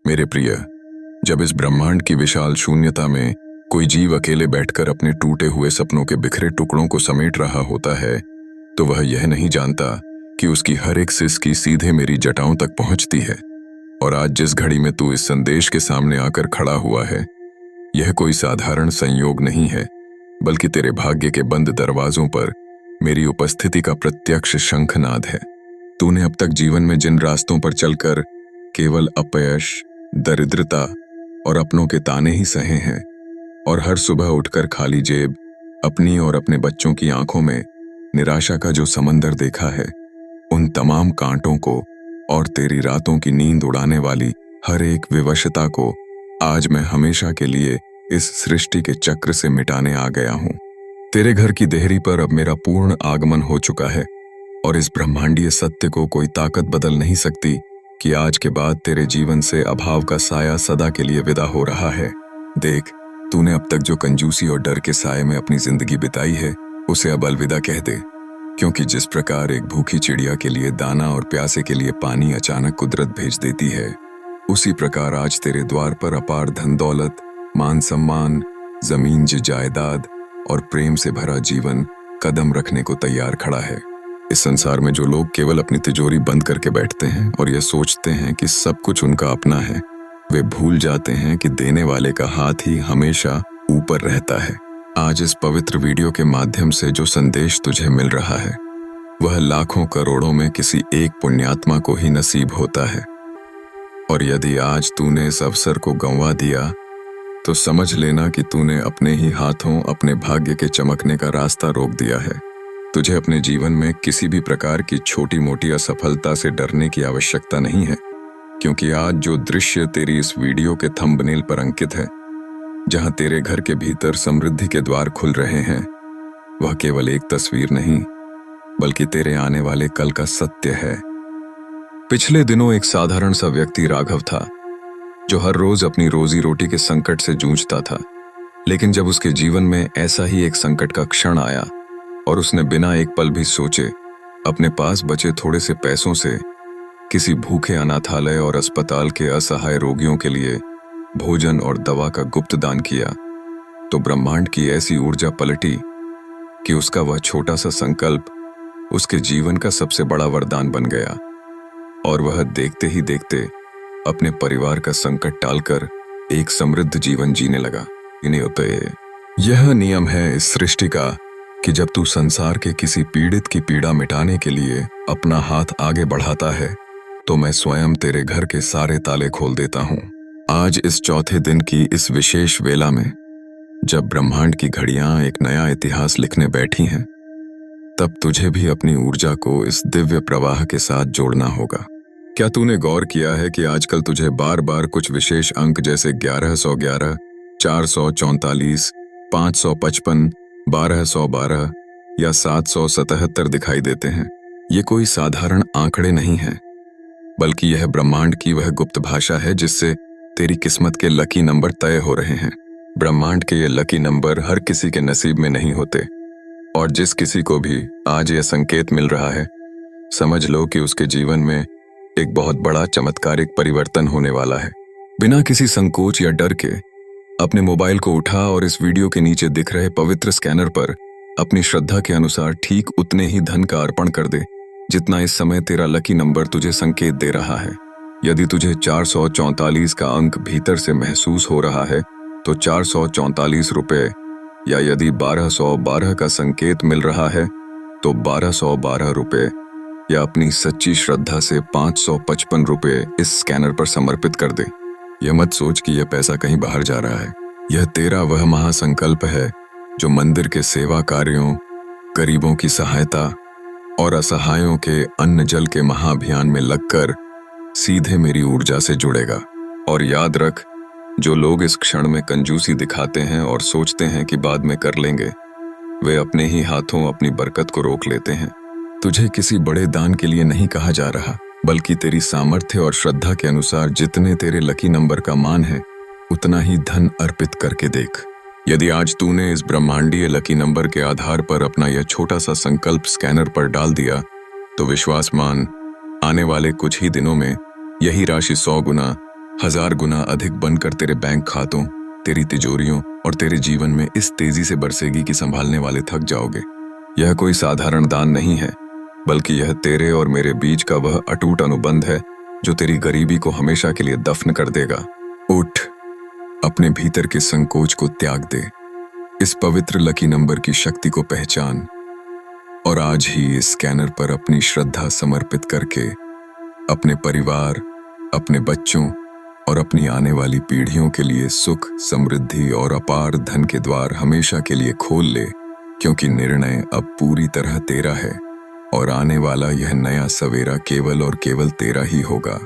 मेरे प्रिय, जब इस ब्रह्मांड की विशाल शून्यता में कोई जीव अकेले बैठकर अपने टूटे हुए सपनों के बिखरे टुकड़ों को समेट रहा होता है, तो वह यह नहीं जानता कि उसकी हर एक सिसकी सीधे मेरी जटाओं तक पहुंचती है। और आज जिस घड़ी में तू इस संदेश के सामने आकर खड़ा हुआ है, यह कोई साधारण संयोग नहीं है, बल्कि तेरे भाग्य के बंद दरवाजों पर मेरी उपस्थिति का प्रत्यक्ष शंखनाद है। तूने अब तक जीवन में जिन रास्तों पर चलकर केवल अपयश, दरिद्रता और अपनों के ताने ही सहे हैं, और हर सुबह उठकर खाली जेब, अपनी और अपने बच्चों की आंखों में निराशा का जो समंदर देखा है, उन तमाम कांटों को और तेरी रातों की नींद उड़ाने वाली हर एक विवशता को आज मैं हमेशा के लिए इस सृष्टि के चक्र से मिटाने आ गया हूं। तेरे घर की देहरी पर अब मेरा पूर्ण आगमन हो चुका है, और इस ब्रह्मांडीय सत्य को कोई ताकत बदल नहीं सकती कि आज के बाद तेरे जीवन से अभाव का साया सदा के लिए विदा हो रहा है। देख, तूने अब तक जो कंजूसी और डर के साए में अपनी जिंदगी बिताई है, उसे अब अलविदा कह दे, क्योंकि जिस प्रकार एक भूखी चिड़िया के लिए दाना और प्यासे के लिए पानी अचानक कुदरत भेज देती है, उसी प्रकार आज तेरे द्वार पर अपार धन दौलत, मान सम्मान, जमीन जायदाद और प्रेम से भरा जीवन कदम रखने को तैयार खड़ा है। इस संसार में जो लोग केवल अपनी तिजोरी बंद करके बैठते हैं और यह सोचते हैं कि सब कुछ उनका अपना है, वे भूल जाते हैं कि देने वाले का हाथ ही हमेशा ऊपर रहता है। आज इस पवित्र वीडियो के माध्यम से जो संदेश तुझे मिल रहा है, वह लाखों करोड़ों में किसी एक पुण्यात्मा को ही नसीब होता है। और यदि आज तूने इस अवसर को गंवा दिया, तो समझ लेना कि तूने अपने ही हाथों अपने भाग्य के चमकने का रास्ता रोक दिया है। तुझे अपने जीवन में किसी भी प्रकार की छोटी मोटी असफलता से डरने की आवश्यकता नहीं है, क्योंकि आज जो दृश्य तेरी इस वीडियो के थंबनेल पर अंकित है, जहां तेरे घर के भीतर समृद्धि के द्वार खुल रहे हैं, वह केवल एक तस्वीर नहीं, बल्कि तेरे आने वाले कल का सत्य है। पिछले दिनों एक साधारण सा व्यक्ति राघव था, जो हर रोज अपनी रोजी रोटी के संकट से जूझता था। लेकिन जब उसके जीवन में ऐसा ही एक संकट का क्षण आया और उसने बिना एक पल भी सोचे अपने पास बचे थोड़े से पैसों से किसी भूखे अनाथालय और अस्पताल के असहाय रोगियों के लिए भोजन और दवा का गुप्त दान किया, तो ब्रह्मांड की ऐसी ऊर्जा पलटी कि उसका वह छोटा सा संकल्प उसके जीवन का सबसे बड़ा वरदान बन गया, और वह देखते ही देखते अपने परिवार का संकट टालकर एक समृद्ध जीवन जीने लगा। यह नियम है इस सृष्टि का कि जब तू संसार के किसी पीड़ित की पीड़ा मिटाने के लिए अपना हाथ आगे बढ़ाता है, तो मैं स्वयं तेरे घर के सारे ताले खोल देता हूं। आज इस चौथे दिन की इस विशेष वेला में, जब ब्रह्मांड की घड़ियां एक नया इतिहास लिखने बैठी हैं, तब तुझे भी अपनी ऊर्जा को इस दिव्य प्रवाह के साथ जोड़ना होगा। क्या तूने गौर किया है कि आजकल तुझे बार बार कुछ विशेष अंक जैसे 1111, 444, 555, 1212 या 777 दिखाई देते हैं? ये कोई साधारण आंकड़े नहीं हैं, बल्कि यह ब्रह्मांड की वह गुप्त भाषा है जिससे तेरी किस्मत के लकी नंबर तय हो रहे हैं। ब्रह्मांड के ये लकी नंबर हर किसी के नसीब में नहीं होते, और जिस किसी को भी आज यह संकेत मिल रहा है, समझ लो कि उसके जीवन में एक बहुत बड़ा चमत्कारिक परिवर्तन होने वाला है। बिना किसी संकोच या डर के अपने मोबाइल को उठा और इस वीडियो के नीचे दिख रहे पवित्र स्कैनर पर अपनी श्रद्धा के अनुसार ठीक उतने ही धन का अर्पण कर दे, जितना इस समय तेरा लकी नंबर तुझे संकेत दे रहा है। यदि तुझे 444 का अंक भीतर से महसूस हो रहा है, तो 444 रुपए, या यदि 1212 का संकेत मिल रहा है, तो 1212 रुपए, या अपनी सच्ची श्रद्धा से 555 रुपए इस स्कैनर पर समर्पित कर दे। यह मत सोच कि यह पैसा कहीं बाहर जा रहा है। यह तेरा वह महासंकल्प है जो मंदिर के सेवा कार्यों, गरीबों की सहायता और असहायों के अन्न जल के महाअभियान में लगकर सीधे मेरी ऊर्जा से जुड़ेगा। और याद रख, जो लोग इस क्षण में कंजूसी दिखाते हैं और सोचते हैं कि बाद में कर लेंगे, वे अपने ही हाथों अपनी बरकत को रोक लेते हैं। तुझे किसी बड़े दान के लिए नहीं कहा जा रहा, बल्कि तेरी सामर्थ्य और श्रद्धा के अनुसार जितने तेरे लकी नंबर का मान है, उतना ही धन अर्पित करके देख। यदि आज तूने इस ब्रह्मांडीय लकी नंबर के आधार पर अपना यह छोटा सा संकल्प स्कैनर पर डाल दिया, तो विश्वास मान, आने वाले कुछ ही दिनों में यही राशि 100 गुना 1000 गुना अधिक बनकर तेरे बैंक खातों, तेरी तिजोरियों और तेरे जीवन में इस तेजी से बरसेगी कि संभालने वाले थक जाओगे। यह कोई साधारण दान नहीं है, बल्कि यह तेरे और मेरे बीच का वह अटूट अनुबंध है जो तेरी गरीबी को हमेशा के लिए दफन कर देगा। उठ, अपने भीतर के संकोच को त्याग दे, इस पवित्र लकी नंबर की शक्ति को पहचान और आज ही इस स्कैनर पर अपनी श्रद्धा समर्पित करके अपने परिवार, अपने बच्चों और अपनी आने वाली पीढ़ियों के लिए सुख, समृद्धि और अपार धन के द्वार हमेशा के लिए खोल ले, क्योंकि निर्णय अब पूरी तरह तेरा है और आने वाला यह नया सवेरा केवल और केवल तेरा ही होगा।